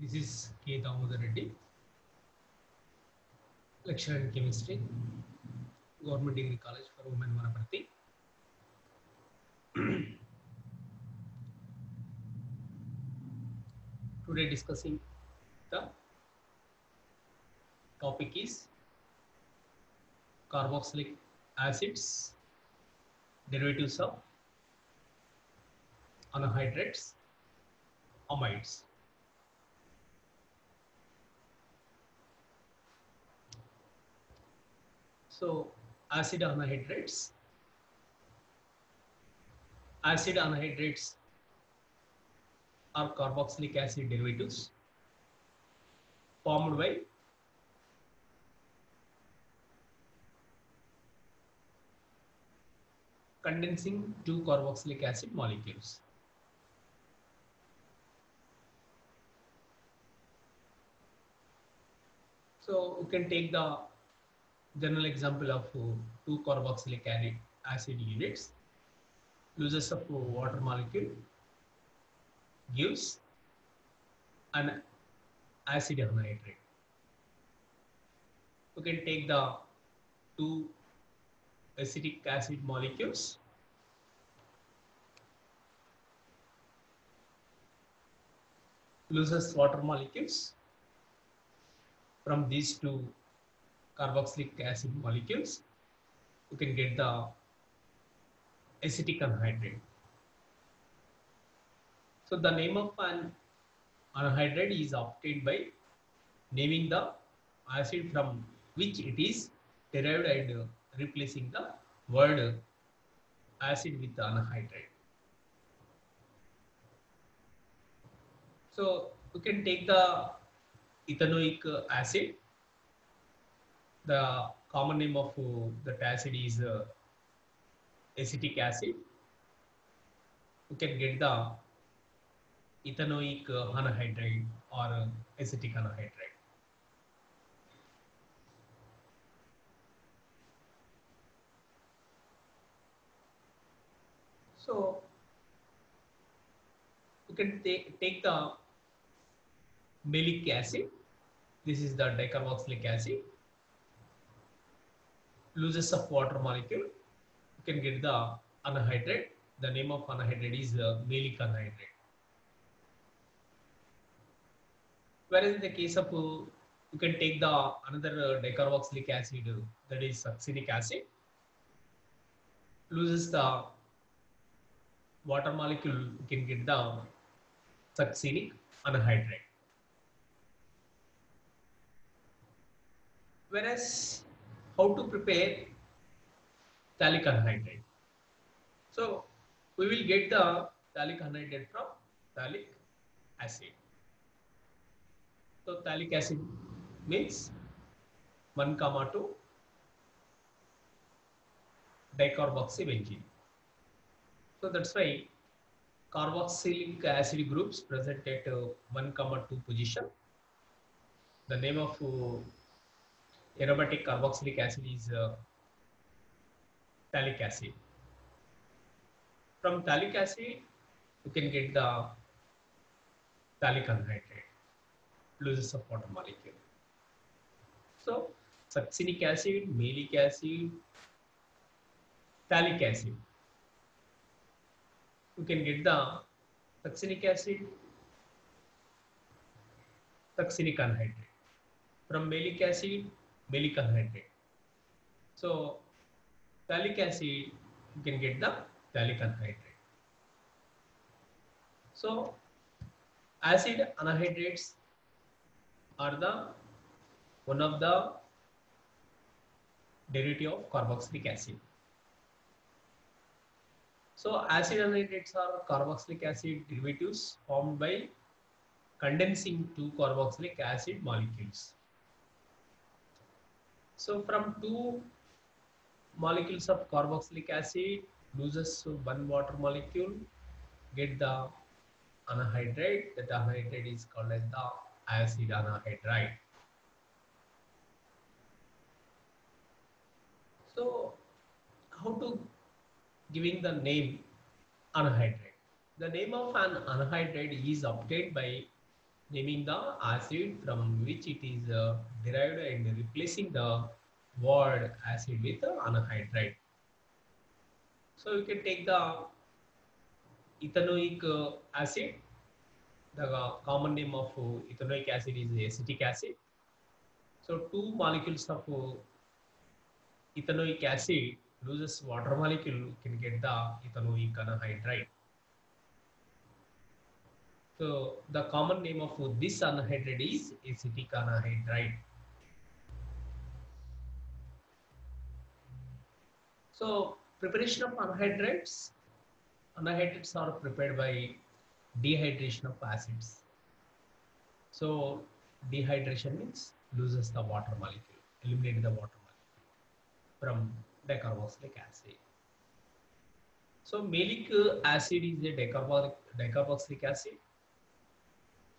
This is K. Damodar Reddy, lecturer in chemistry, Government Degree College for Women, Vanaparthi. Today discussing the topic is carboxylic acids, derivatives of anhydrides, amides. So acid anhydrides are carboxylic acid derivatives formed by condensing two carboxylic acid molecules. So we can take the general example of two carboxylic acid units. Loses of water molecule gives an acid anhydride. You can take the two acetic acid molecules, loses water molecules from these two carboxylic acid molecules. You can get the acetic anhydride. So the name of an anhydride is obtained by naming the acid from which it is derived and replacing the word acid with anhydride. So you can take the ethanoic acid. The common name of that acid is acetic acid. You can get the ethanoic anhydride or acetic anhydride. So you can take the malic acid. This is the dicarboxylic acid. Loses of water molecule. You can get the anhydride. The name of anhydride is malic anhydride. Whereas in the case of you can take the another dicarboxylic acid, that is succinic acid. Loses the water molecule, you can get the succinic anhydride. Whereas how to prepare phthalic anhydride? So we will get the phthalic anhydride from phthalic acid. So phthalic acid means 1,2 dicarboxybenzene. So that's why carboxylic acid groups present at 1,2 position. The name of aromatic carboxylic acid is phthalic acid. From phthalic acid, you can get the phthalic anhydride, loses of water molecule. So succinic acid, malic acid, phthalic acid. You can get the succinic acid, succinic anhydride. From malic acid, malic anhydride. So phthalic acid, you can get the phthalic anhydride. So acid anhydrides are the one of the derivative of carboxylic acid. So acid anhydrides are carboxylic acid derivatives formed by condensing two carboxylic acid molecules. So from two molecules of carboxylic acid loses one water molecule, get the anhydride. That anhydride is called as the acid anhydride. So how to giving the name anhydride? The name of an anhydride is obtained by naming the acid from which it is derived and replacing the word acid with anhydride. So you can take the ethanoic acid. The common name of ethanoic acid is acetic acid. So two molecules of ethanoic acid loses water molecule, you can get the ethanoic anhydride. So the common name of this anhydride is acetic anhydride. So preparation of anhydrates. Anhydrates are prepared by dehydration of acids. So dehydration means loses the water molecule, eliminate the water molecule from decarboxylic acid. So malic acid is a decarboxylic acid.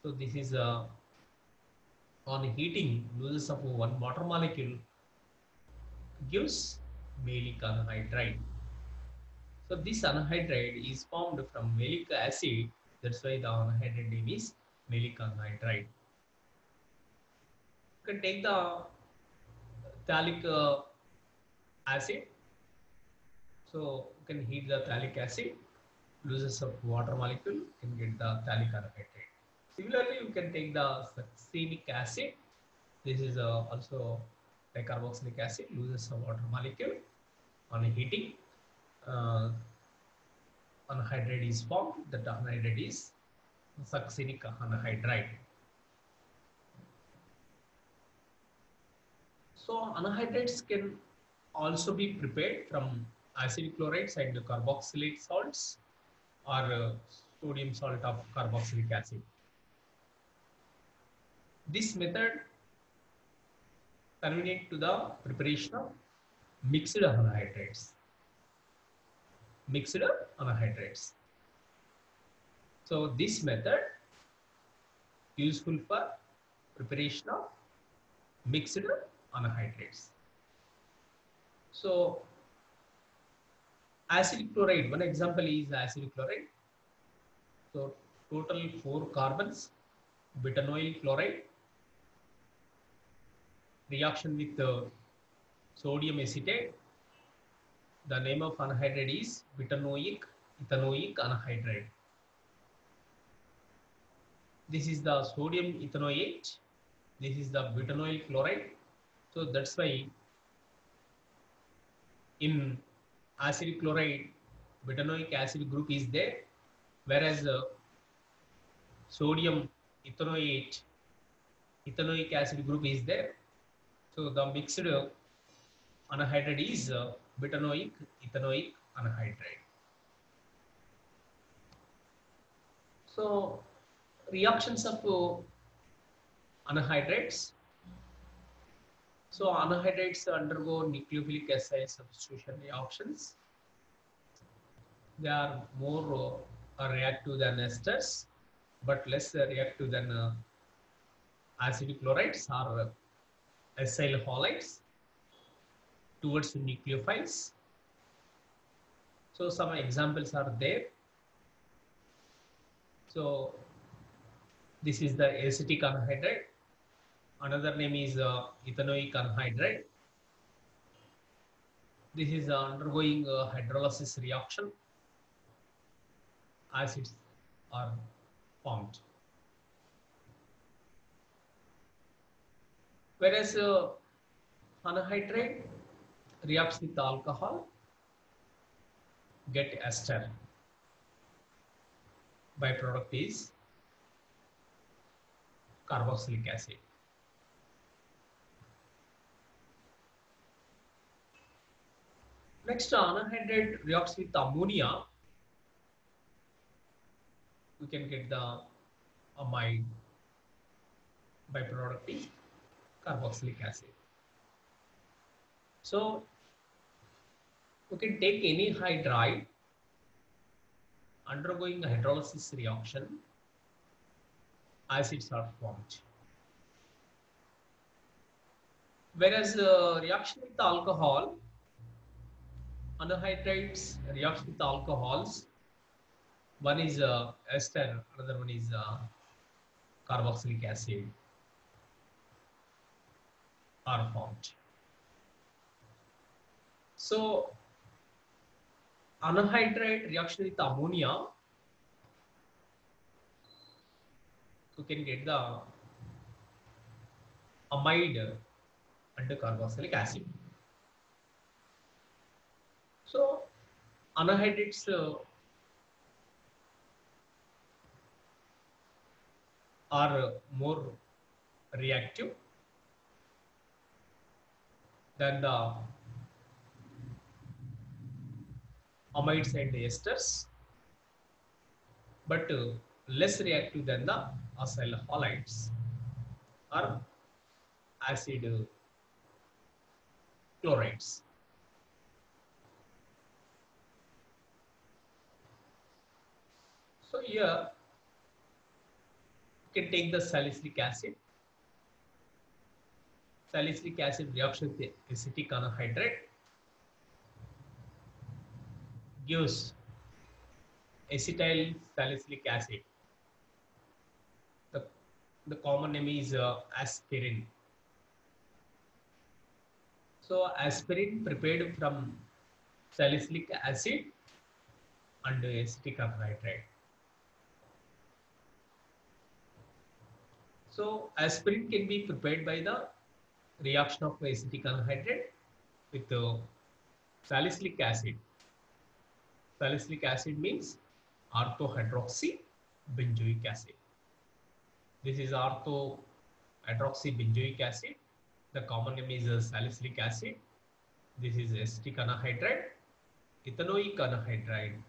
So this is on heating loses of one water molecule gives malic anhydride. So this anhydride is formed from malic acid. That's why the anhydride name is malic anhydride. You can take the phthalic acid. So you can heat the phthalic acid, loses of water molecule, you can get the phthalic anhydride. Similarly, you can take the succinic acid. This is also dicarboxylic acid, loses some water molecule on heating. Anhydride is formed. That anhydride is succinic anhydride. So anhydrates can also be prepared from acid chlorides and carboxylate salts or sodium salt of carboxylic acid. This method convenient to the preparation of mixed anhydrates. Mixed anhydrates. So this method useful for preparation of mixed anhydrates. So acid chloride, one example is acid chloride. So total 4 carbons, butanoyl chloride, reaction with sodium acetate. The name of anhydride is butanoic ethanoic anhydride. This is the sodium ethanoate. This is the butanoyl chloride. So that's why in acid chloride, butanoic acid group is there, whereas sodium ethanoate, ethanoic acid group is there. So the mixed anhydride is butanoic ethanoic anhydride. So reactions of anhydrates. So anhydrates undergo nucleophilic acid substitution reactions. They are more reactive than esters, but less reactive than acid chlorides or acyl halides towards nucleophiles. So some examples are there. So this is the acetic anhydride. Another name is ethanoic anhydride. This is undergoing hydrolysis reaction. Acids are formed. Whereas anhydride reacts with alcohol, get ester. Byproduct is carboxylic acid. Next, anhydride reacts with ammonia. We can get the amide. Byproduct is carboxylic acid. So we can take any hydride undergoing hydrolysis reaction, acids are formed. Whereas reaction with alcohol, anhydrides reacts with alcohols. One is ester, another one is carboxylic acid are formed. So anhydride reaction with ammonia, you can get the amide and the carboxylic acid. So anhydrates are more reactive than the amides and esters, but less reactive than the acyl halides or acid chlorides. So here you can take the salicylic acid. Salicylic acid reaction with acetic anhydride gives acetyl salicylic acid. The, the common name is aspirin. So aspirin prepared from salicylic acid and acetic anhydride. So aspirin can be prepared by the reaction of acetic anhydride with salicylic acid. Salicylic acid means orthohydroxybenzoic acid. This is orthohydroxybenzoic acid. The common name is salicylic acid. This is acetic anhydride, ethanoic anhydride.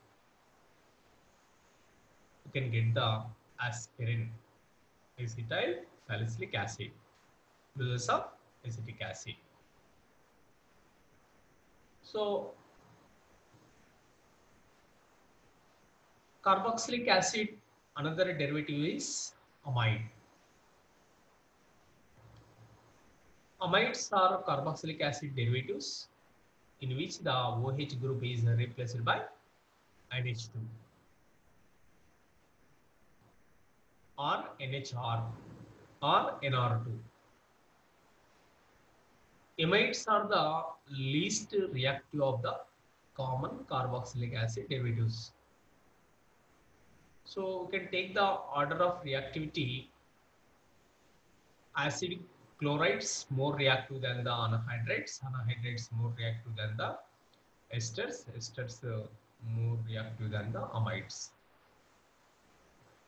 You can get the aspirin, acetyl salicylic acid, doses of acetic acid. So carboxylic acid, another derivative is amide. Amides are carboxylic acid derivatives in which the OH group is replaced by NH2 or NHR or NR2. Amides are the least reactive of the common carboxylic acid derivatives. So we can take the order of reactivity. Acid chlorides more reactive than the anhydrides. Anhydrides more reactive than the esters. Esters more reactive than the amides.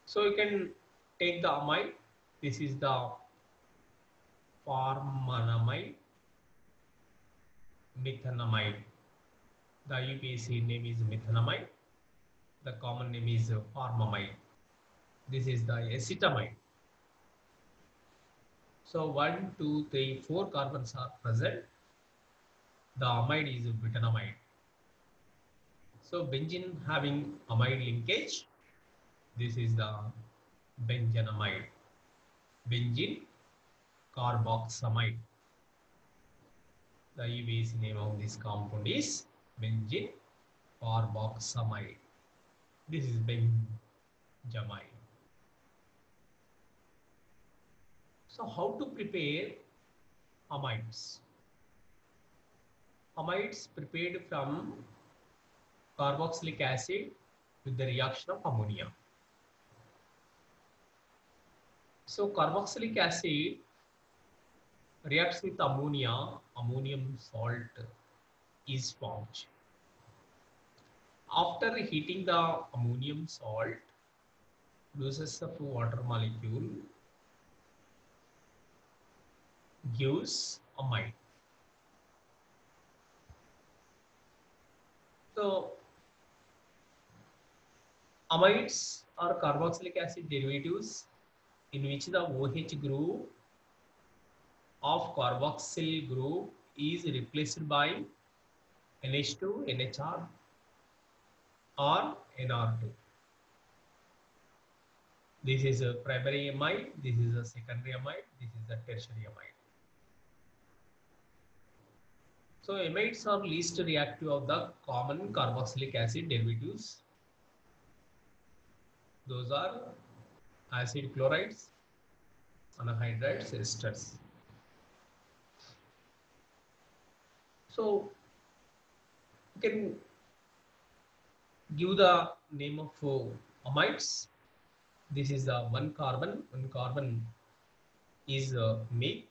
So you can take the amide. This is the formanamide, methanamide. The UPAC name is methanamide. The common name is formamide. This is the acetamide. So 1, 2, 3, 4 carbons are present. The amide is butanamide. So benzene having amide linkage. This is the benzenamide. Benzene carboxamide. The UPAC name of this compound is benzene carboxamide. This is benzamide. So how to prepare amides? Amides prepared from carboxylic acid with the reaction of ammonia. So carboxylic acid reacts with ammonia, ammonium salt is formed. After heating the ammonium salt, produces of water molecule gives amide. So amides are carboxylic acid derivatives in which the OH group of carboxyl group is replaced by NH2, NHR or NR2. This is a primary amide, this is a secondary amide, this is a tertiary amide. So amides are least reactive of the common carboxylic acid derivatives. Those are acid chlorides, anhydride esters. So you can give the name of amides. This is the one carbon. One carbon is meth.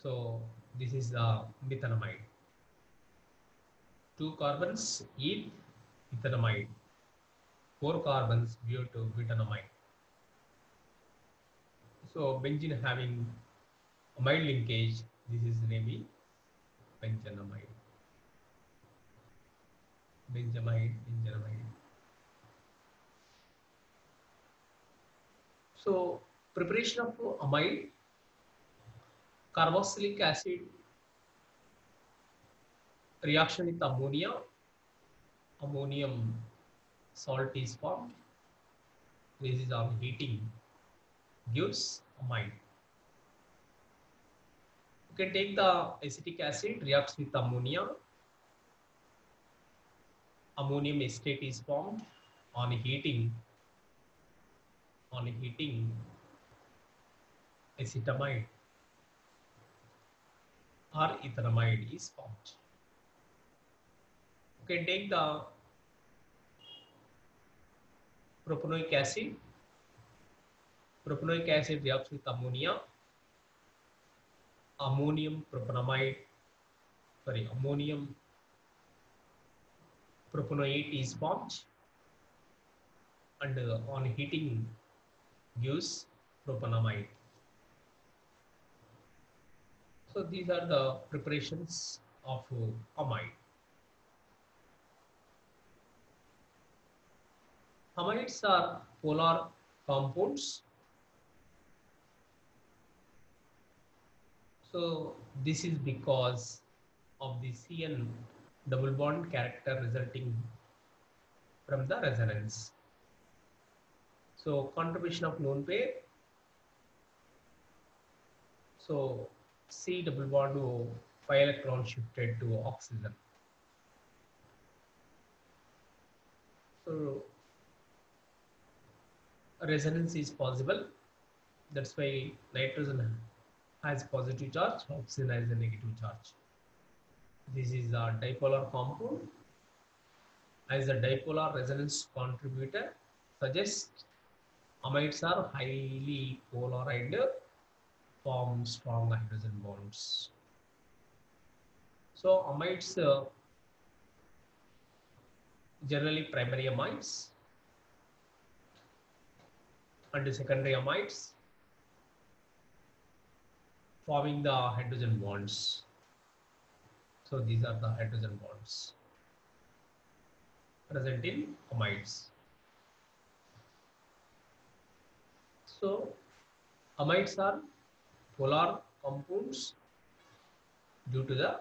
So this is the methanamide. Two carbons eth ethanamide. Four carbons butanamide. So benzene having amide linkage. This is named benzenamide. Benzenamide. So preparation of amide, carboxylic acid reaction with ammonia, ammonium salt is formed. This is on heating gives amide. You can take the acetic acid reacts with ammonia. Ammonium acetate is formed on heating. Acetamide or ethanamide is formed. You can take the propanoic acid. Propanoic acid reacts with ammonia. Ammonium propanoate is formed, and on heating gives propanamide. So these are the preparations of amide. Amides are polar compounds. So this is because of the CN double bond character resulting from the resonance. So contribution of lone pair. So C double bond to 5 electron shifted to oxygen. So resonance is possible. That's why nitrogen has positive charge, oxygen has a negative charge. This is a dipolar compound. As a dipolar resonance contributor suggests, amides are highly polar and form strong hydrogen bonds. So amides generally primary amides and secondary amides forming the hydrogen bonds. So these are the hydrogen bonds present in amides. So amides are polar compounds due to the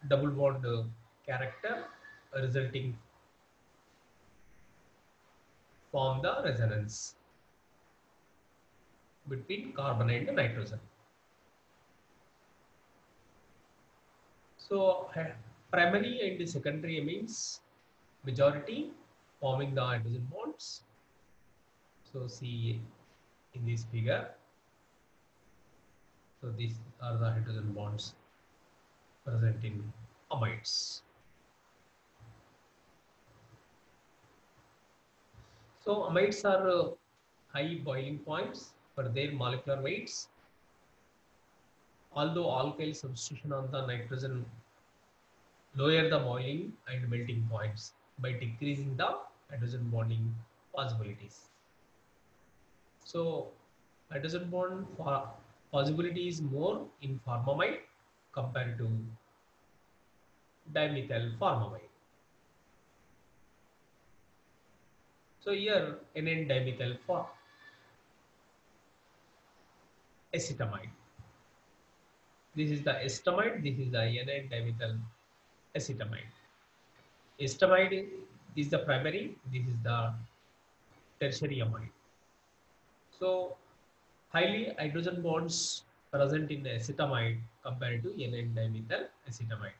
double bond character resulting from the resonance between carbon and nitrogen. So primary and secondary means majority forming the hydrogen bonds. So see in this figure. So these are the hydrogen bonds present in amides. So amides are high boiling points for their molecular weights. Although alkyl substitution on the nitrogen lower the boiling and melting points by decreasing the hydrogen bonding possibilities. So hydrogen bond possibility is more in formamide compared to dimethyl formamide. So here NN dimethyl for acetamide. This is the acetamide, this is the NN dimethyl acetamide. Acetamide is the primary, this is the tertiary amide. So highly hydrogen bonds present in acetamide compared to NN dimethyl acetamide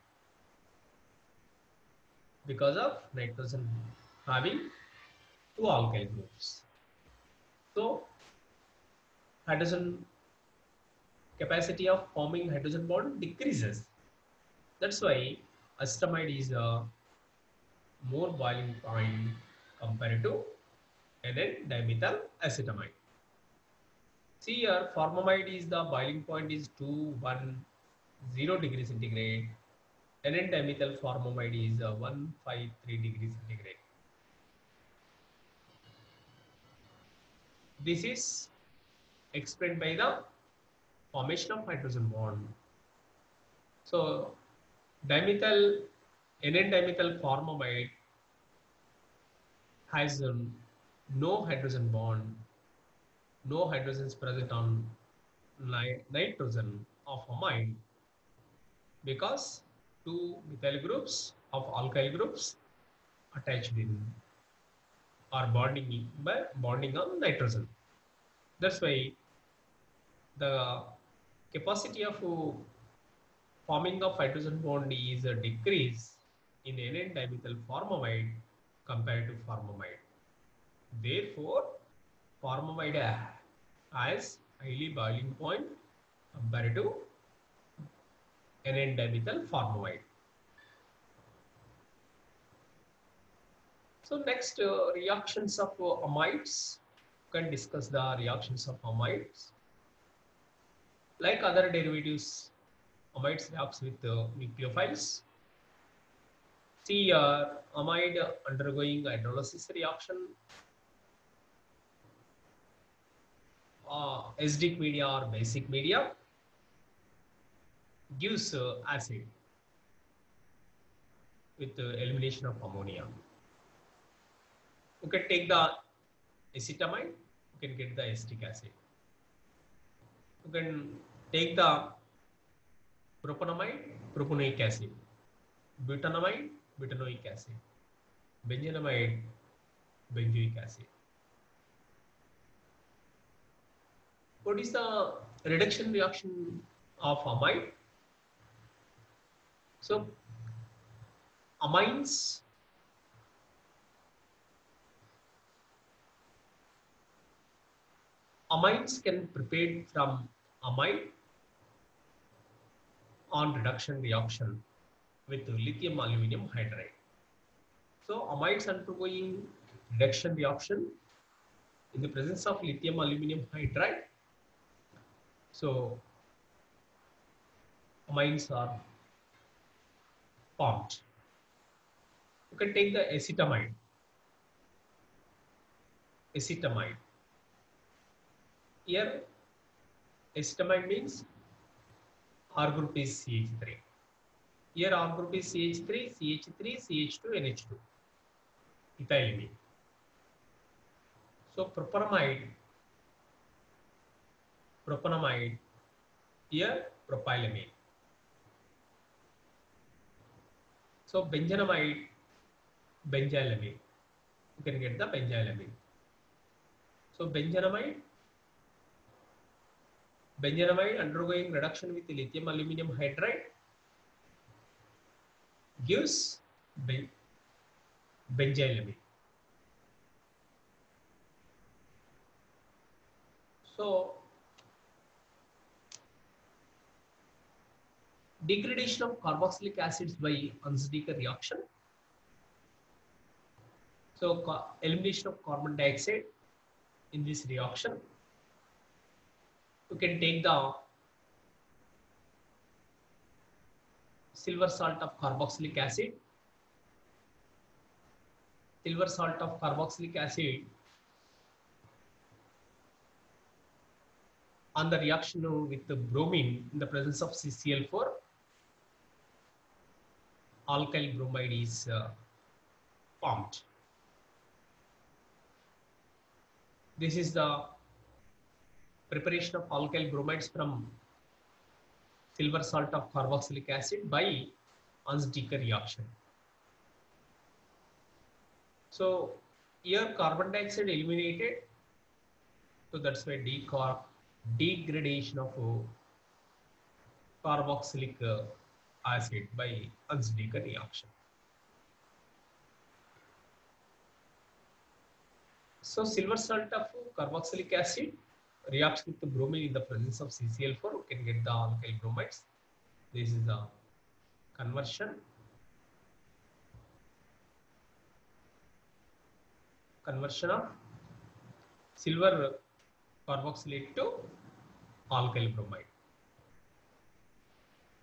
because of nitrogen having two alkyl groups. So hydrogen capacity of forming hydrogen bond decreases. That's why acetamide is a more boiling point compared to N-dimethyl acetamide. See here, formamide is the boiling point is 210 degrees centigrade. N-dimethyl formamide is 153 degrees centigrade. This is explained by the formation of hydrogen bond. So dimethyl N-dimethyl formamide has no hydrogen bond, no hydrogens present on nitrogen of amide because two methyl groups of alkyl groups attached in or bonding by bonding on nitrogen. That's why the capacity of forming of hydrogen bond is a decrease in N-dimethyl formamide compared to formamide. Therefore, formamide has highly boiling point compared to N-dimethyl formamide. So next reactions of amides. Can discuss the reactions of amides. Like other derivatives, amides reacts with nucleophiles. See amide undergoing hydrolysis reaction, acidic media or basic media gives acid with elimination of ammonia. You can take the acetamide, you can get the acetic acid. You can take the propanamide, propanoic acid, butanamide, butanoic acid, benzenamide, benzoic acid. What is the reduction reaction of amide? So amines can prepared from amide on reduction reaction with lithium aluminum hydride. So amides undergoing reduction reaction in the presence of lithium aluminum hydride. So amines are formed. You can take the acetamide. Acetamide. Here acetamide means R group is CH3. Here R group is CH3, CH3, CH2, NH2. Ethylamine. So propanamide, here propylamine. So benzenamide, benzylamine. You can get the benzylamine. So benzenamide undergoing reduction with lithium aluminum hydride gives benzylamine. So degradation of carboxylic acids by Unsdaker reaction. So elimination of carbon dioxide in this reaction. You can take the silver salt of carboxylic acid. Silver salt of carboxylic acid on the reaction with the bromine in the presence of CCl4, alkyl bromide is formed. This is the preparation of alkyl bromides from silver salt of carboxylic acid by Unsdaker reaction. So here carbon dioxide eliminated, so that's why degradation of carboxylic acid by Unsdaker reaction. So silver salt of carboxylic acid reacts with the bromine in the presence of CCl4. We can get the alkyl bromides. This is the conversion. Conversion of silver carboxylate to alkyl bromide.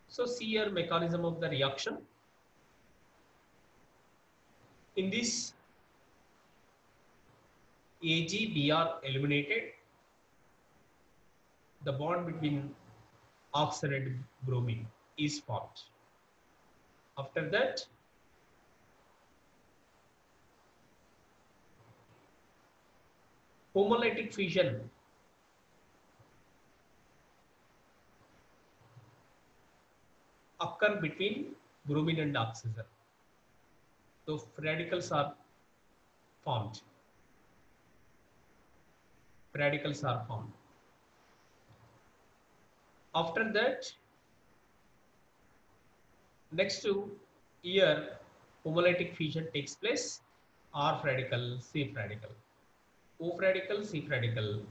So see here mechanism of the reaction. In this AgBr eliminated, the bond between oxygen and bromine is formed. After that, homolytic fission occur between bromine and oxygen. So radicals are formed. Radicals are formed. After that, next to here, homolytic fission takes place. R radical, C radical, O radical, C radical.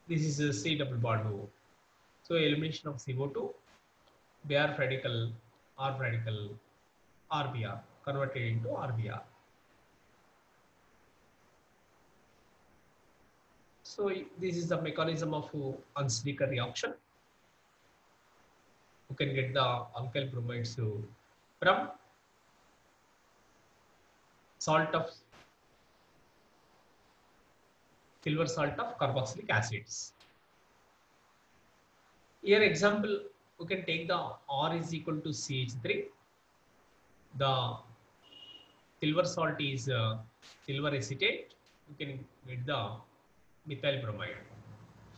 This is a C double bond O. So elimination of CO2, Br radical, R radical, RBr converted into RBr. So this is the mechanism of Hunslicker reaction. You can get the alkyl bromides from salt of silver salt of carboxylic acids. Here example, you can take the R is equal to CH3. The silver salt is silver acetate. You can get the methyl bromide.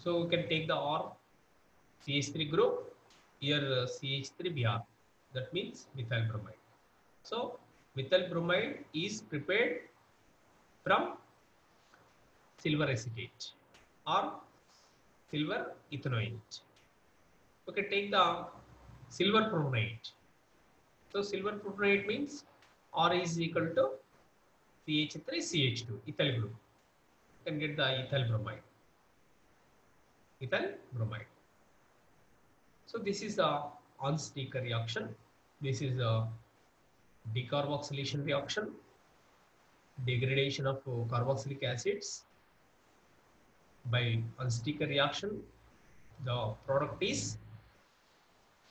So you can take the R CH3 group. Here CH3Br. That means methyl bromide. So methyl bromide is prepared from silver acetate or silver ethanoate. Okay, take the silver propionate. So silver propionate means R is equal to CH3CH2 ethyl group. You can get the ethyl bromide. Ethyl bromide. So this is the Hunslicker reaction. This is a decarboxylation reaction, degradation of carboxylic acids by Hunslicker reaction. The product is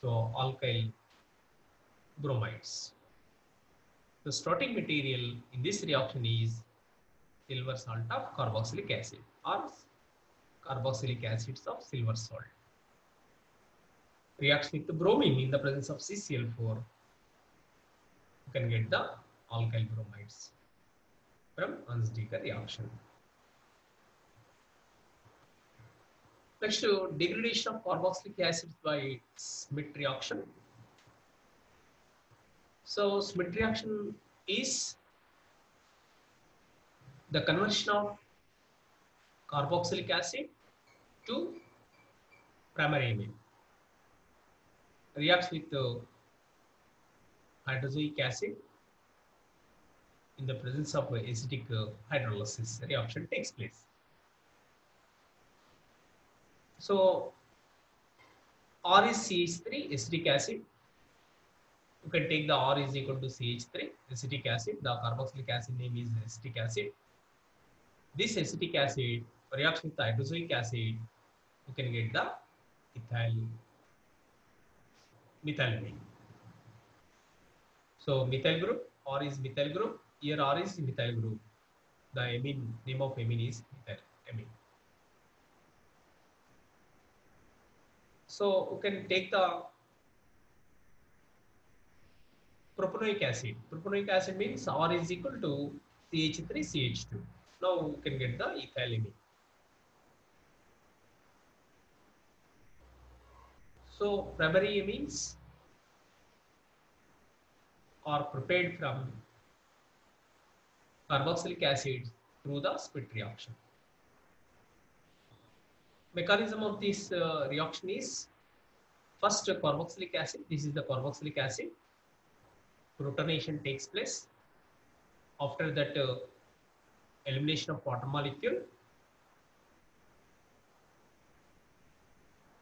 alkyl bromides. The starting material in this reaction is silver salt of carboxylic acid or carboxylic acids of silver salt. Reacts with the bromine in the presence of CCl4. You can get the alkyl bromides from Hunslicker reaction. Next, degradation of carboxylic acids by Schmidt reaction. So Schmidt reaction is the conversion of carboxylic acid to primary amine. Reacts with hydroxylic acid in the presence of acidic hydrolysis. Reaction takes place. So R is CH3 acetic acid. You can take the R is equal to CH3 acetic acid. The carboxylic acid name is acetic acid. This acetic acid reacts with the hydroxylic acid. You can get the methylamine. So methyl group, R is methyl group. Here R is methyl group. The amine name of amine is methylamine. So you can take the propanoic acid. Propanoic acid means R is equal to CH3CH2. Now you can get the ethylamine. So primary amines are prepared from carboxylic acid through the Schmidt reaction. Mechanism of this reaction is first carboxylic acid. This is the carboxylic acid. Protonation takes place. After that, elimination of water molecule.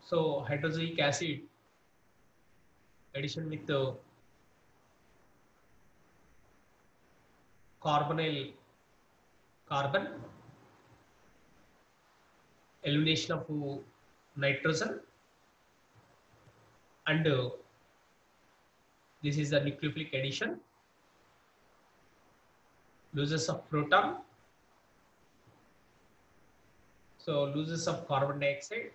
So hydroxylic acid addition with the carbonyl carbon, elimination of nitrogen, and this is the nucleophilic addition, losses of proton, so losses of carbon dioxide,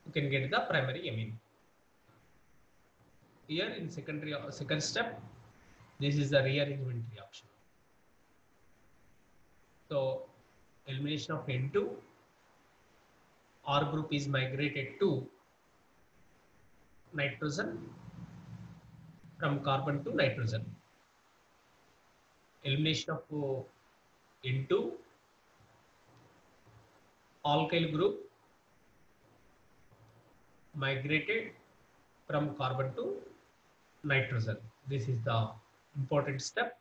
you can get the primary amine. Here in second step, this is the rearrangement reaction. So elimination of N2, R group is migrated to nitrogen from carbon to nitrogen. Elimination of N2, alkyl group migrated from carbon to nitrogen. This is the important step.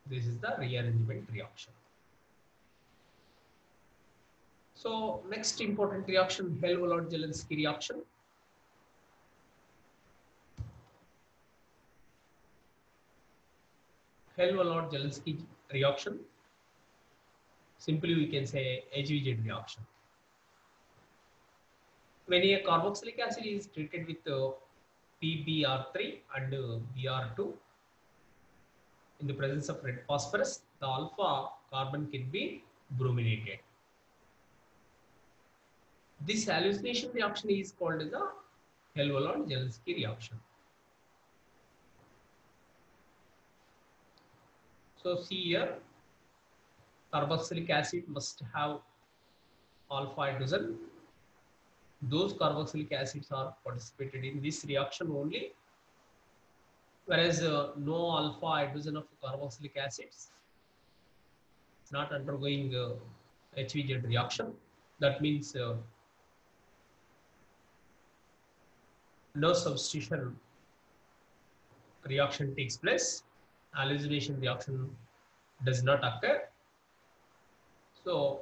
This is the rearrangement reaction. So next important reaction, Hell-Voland-Zielinski reaction. Hell-Voland-Zielinski reaction. Simply we can say HVZ reaction. When a carboxylic acid is treated with PBr3 and Br2 in the presence of red phosphorus, the alpha carbon can be brominated. This hallucination reaction is called as the Hell-Voland-Zielinski reaction. So see here, carboxylic acid must have alpha hydrogen. Those carboxylic acids are participated in this reaction only, whereas no alpha hydrogen of carboxylic acids not undergoing HVZ reaction. That means no substitution reaction takes place. Hallucination reaction does not occur. So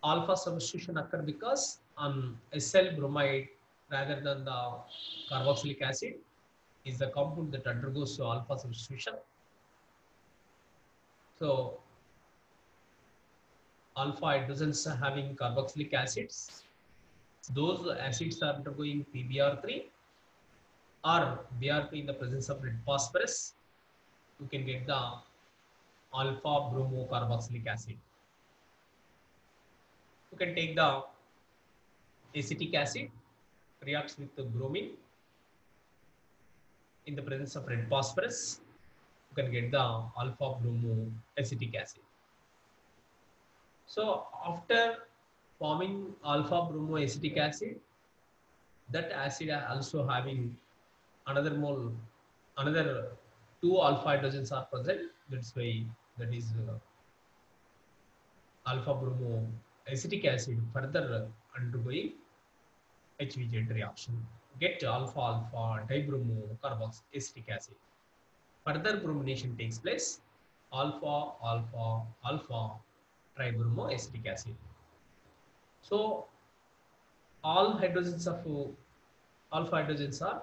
alpha substitution occur because on SL bromide rather than the carboxylic acid is the compound that undergoes alpha substitution. So alpha hydrogens having carboxylic acids, those acids are undergoing PBr3 or Br2 in the presence of red phosphorus. You can get the alpha bromocarboxylic acid. You can take the acetic acid, reacts with the bromine in the presence of red phosphorus. You can get the alpha bromoacetic acid. So after forming alpha bromoacetic acid, that acid also having another two alpha hydrogens are present. That's why that is alpha bromoacetic acid further undergoing HVZ reaction. Get alpha alpha dibromocarboxylic acid. Further bromination takes place. Alpha alpha alpha tribromoacetic acid. So all hydrogens of alpha hydrogens are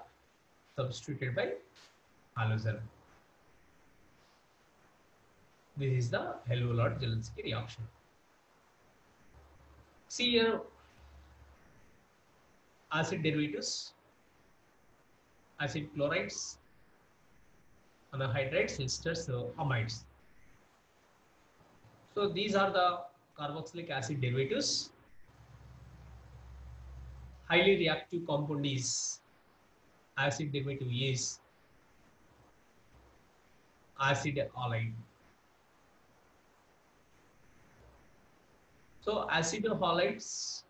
substituted by halogen. This is the Hell-Voland-Zielinski reaction. See here, acid derivatives, acid chlorides, anhydrides, esters, amides. So these are the carboxylic acid derivatives. Highly reactive compound is acid derivative is acid halide. So acid halides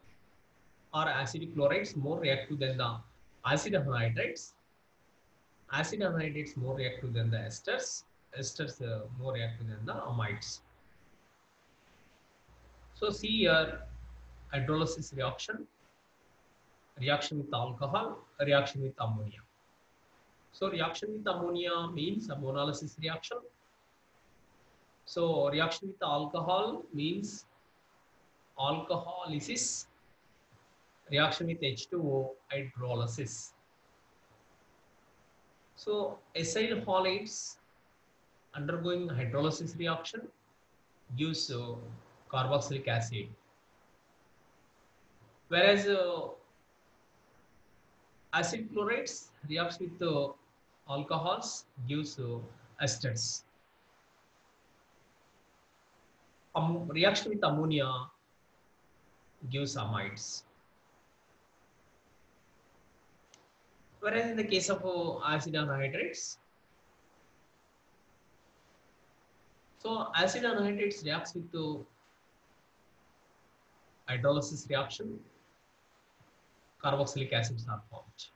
or acid chlorides more reactive than the acid anhydrides. Acid anhydrides more reactive than the esters. Esters more reactive than the amides. So see here, hydrolysis reaction, reaction with alcohol, reaction with ammonia. So reaction with ammonia means ammonolysis reaction. So reaction with alcohol means alcoholysis. Reaction with H2O, hydrolysis. So acyl halides undergoing hydrolysis reaction gives carboxylic acid. Whereas acid chlorides reacts with alcohols gives esters. Reaction with ammonia gives amides. Whereas in the case of acid anhydrides, so acid anhydrides reacts with hydrolysis reaction, carboxylic acids are formed.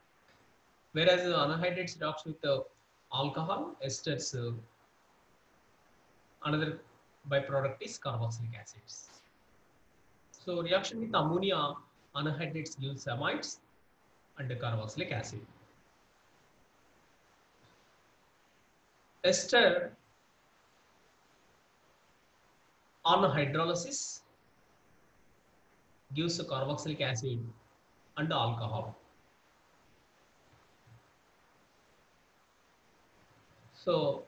Whereas anhydrides reacts with alcohol, esters, another byproduct is carboxylic acids. So reaction with ammonia, anhydrides gives amides and carboxylic acid. Ester on hydrolysis gives carboxylic acid and alcohol. So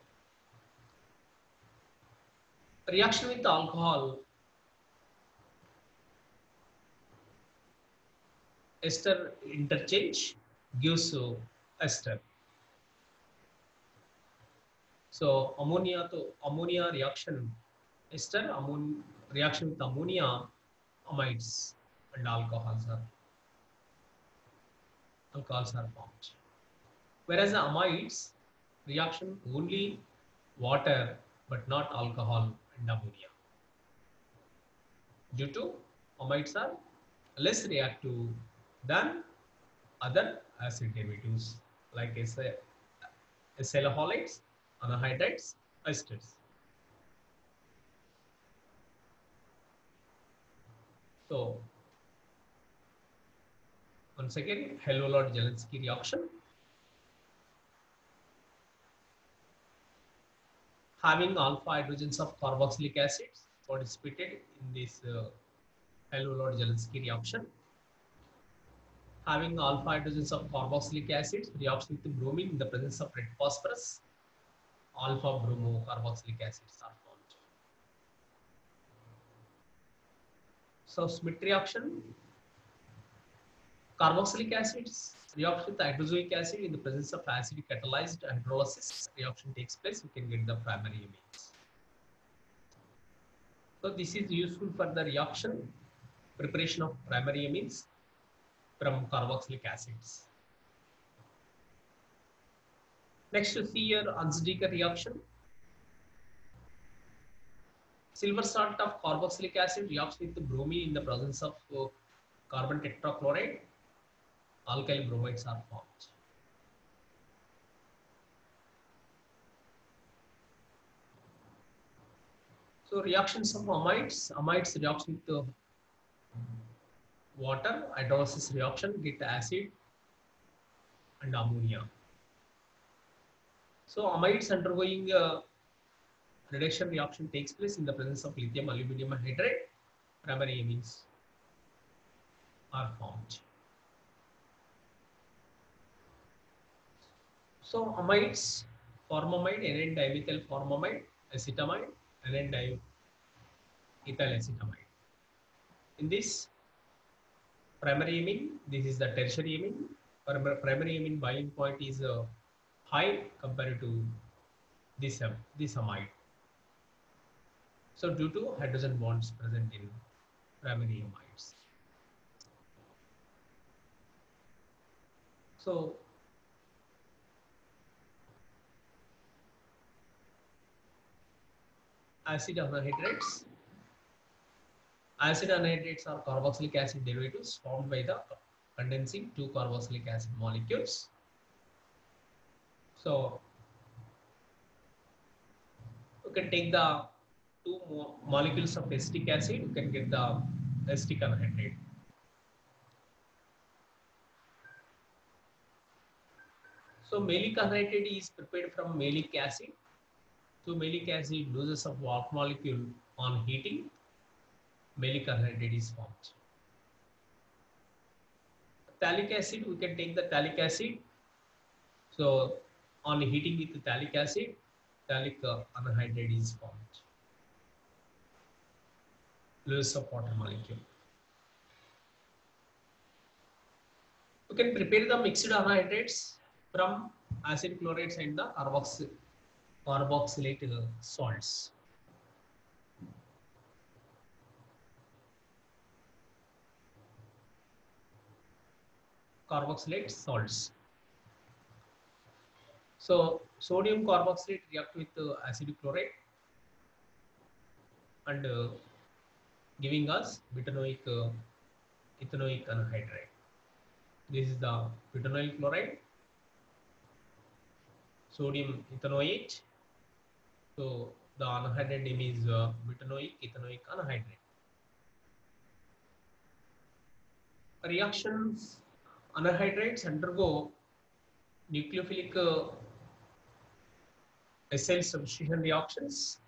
reaction with alcohol, ester interchange gives ester. So ammonia reaction, ester reaction with ammonia, amides and alcohols are formed. Whereas the amides reaction only water but not alcohol and ammonia. Due to amides are less reactive than other acid derivatives like acyl halides, anhydrides, esters. So once again, Helvellod-Jelensky reaction. Having alpha hydrogens of carboxylic acids participated in this Helvellod-Jelensky reaction. Having alpha hydrogens of carboxylic acids reacts with bromine in the presence of red phosphorus. Alpha bromo carboxylic acids are formed. So Schmidt reaction. Carboxylic acids react with hydroxoic acid in the presence of acidic catalyzed hydrolysis. Reaction takes place. We can get the primary amines. So this is useful for the reaction preparation of primary amines from carboxylic acids. Next, to see here Ansdyke reaction. Silver salt of carboxylic acid reacts with the bromine in the presence of carbon tetrachloride. Alkyl bromides are formed. So reactions of amides reacts with water, hydrolysis reaction, get acid and ammonia. So amides undergoing reduction reaction takes place in the presence of lithium aluminum hydride. Primary amines are formed. So amides, formamide, aniline dimethyl formamide, acetamide, aniline diethyl acetamide. In this primary amine, this is the tertiary amine. Primary amine boiling point is high compared to this amide. So due to hydrogen bonds present in primary amides. So acid anhydrides. Acid anhydrides are carboxylic acid derivatives formed by the condensing two carboxylic acid molecules. So you can take the two molecules of acetic acid, you can get the acetic anhydride. So malic anhydride is prepared from malic acid. So malic acid loses a walk molecule on heating, malic anhydride is formed. Phthalic acid, we can take the phthalic acid. So on heating with phthalic acid, phthalic anhydride is formed. Loses of water molecule. You can prepare the mixed anhydrates from acid chlorides and the carboxylate salts. Carboxylate salts. So sodium carboxylate react with acid chloride and giving us ethanoic anhydride. This is the butynyl chloride, sodium ethanoate. So the anhydride name is ethanoic anhydride. Reactions anhydrates undergo nucleophilic acyl substitution reactions.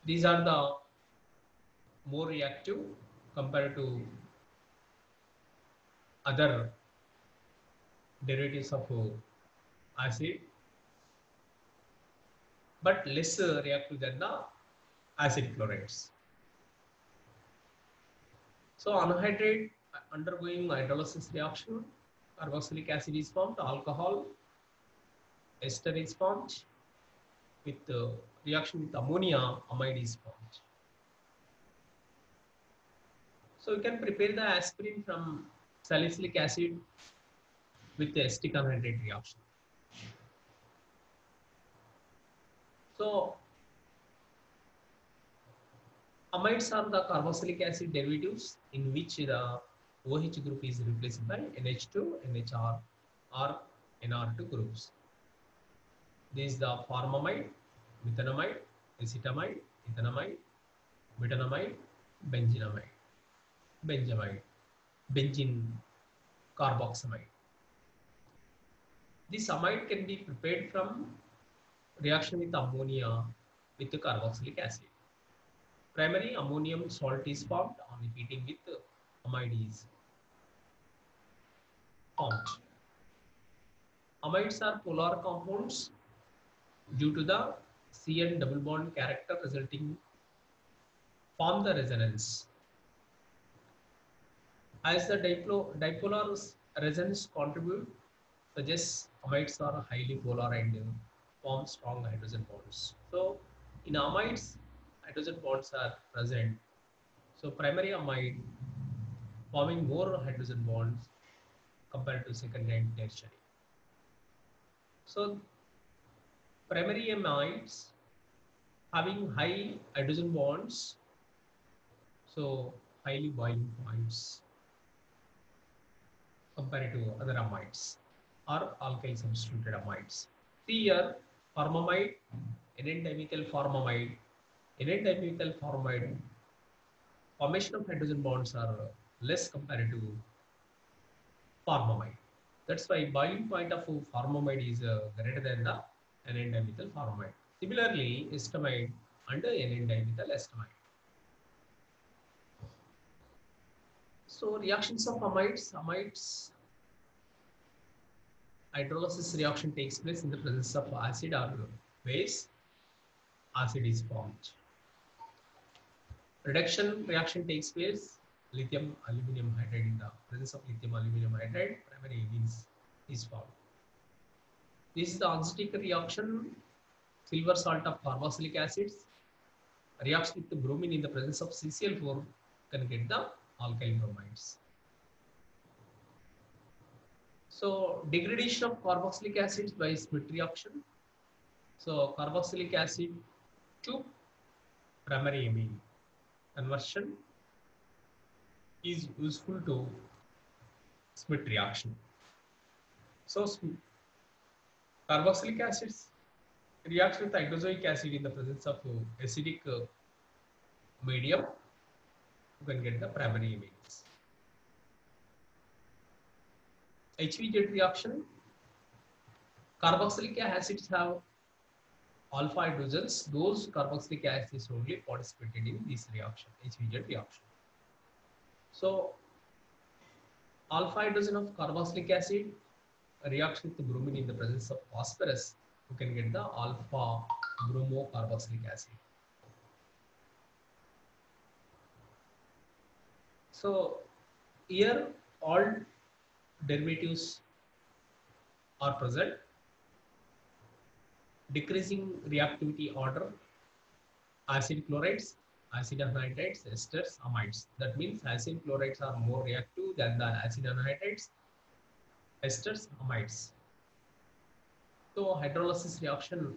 These are the more reactive compared to other derivatives of acid, but less reactive than the acid chlorides. So anhydrate undergoing hydrolysis reaction, carboxylic acid is formed, alcohol, ester is formed, with reaction with ammonia, amide is formed. So you can prepare the aspirin from salicylic acid with the acetic anhydride reaction. So amides are the carboxylic acid derivatives in which the OH group is replaced by NH2, NHR or NR2 groups. This is the formamide, methanamide, acetamide, ethanamide, butanamide, benzenamide, benzamide, benzene carboxamide. This amide can be prepared from reaction with ammonia with the carboxylic acid. Primary ammonium salt is formed on heating with amide is formed. Amides are polar compounds due to the CN double bond character resulting from the resonance. As the dipolar resonance contribute, suggests amides are highly polar and form strong hydrogen bonds. So in amides, hydrogen bonds are present. So primary amide forming more hydrogen bonds compared to secondary and tertiary. So primary amides having high hydrogen bonds, so highly boiling points compared to other amides or alkyl substituted amides. See here, formamide, N-dimethyl formamide, N-dimethyl formamide, formation of hydrogen bonds are less compared to formamide. That's why boiling point of formamide is greater than the N-dimethyl formamide. Similarly, estamide and N-dimethyl estamide. So reactions of amides, hydrolysis reaction takes place in the presence of acid or base. Acid is formed. Reduction reaction takes place. Lithium aluminum hydride, in the presence of lithium aluminum hydride, primary amines is formed. This is the acidic reaction. Silver salt of carboxylic acids reacts with the bromine in the presence of CCl4 can get the alkyl bromides. So degradation of carboxylic acids by Schmidt reaction. So carboxylic acid to primary amine conversion is useful to Schmidt reaction. So carboxylic acids reacts with hydroxylic acid in the presence of acidic medium. You can get the primary amines. HVZ reaction. Carboxylic acids have alpha hydrogens, those carboxylic acids only participated in this reaction, HVZ reaction. So alpha hydrogen of carboxylic acid reacts with the bromine in the presence of phosphorus, you can get the alpha bromocarboxylic acid. So here all derivatives are present, decreasing reactivity order, acid chlorides, acid anhydrides, esters, amides. That means acid chlorides are more reactive than the acid anhydrides, esters, amides. So hydrolysis reaction,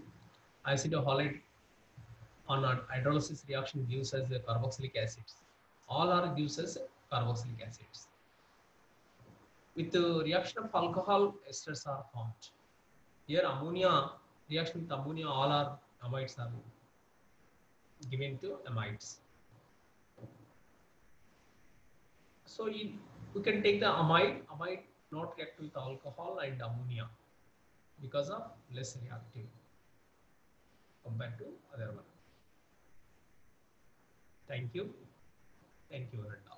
acid halide on a hydrolysis reaction gives us the carboxylic acids. All are gives us carboxylic acids. With the reaction of alcohol, esters are formed. Here ammonia, reaction with ammonia, all are amides are given to amides. So we can take the amide not react with alcohol and ammonia because of less reactive compared to other one. Thank you. Thank you, Varunda.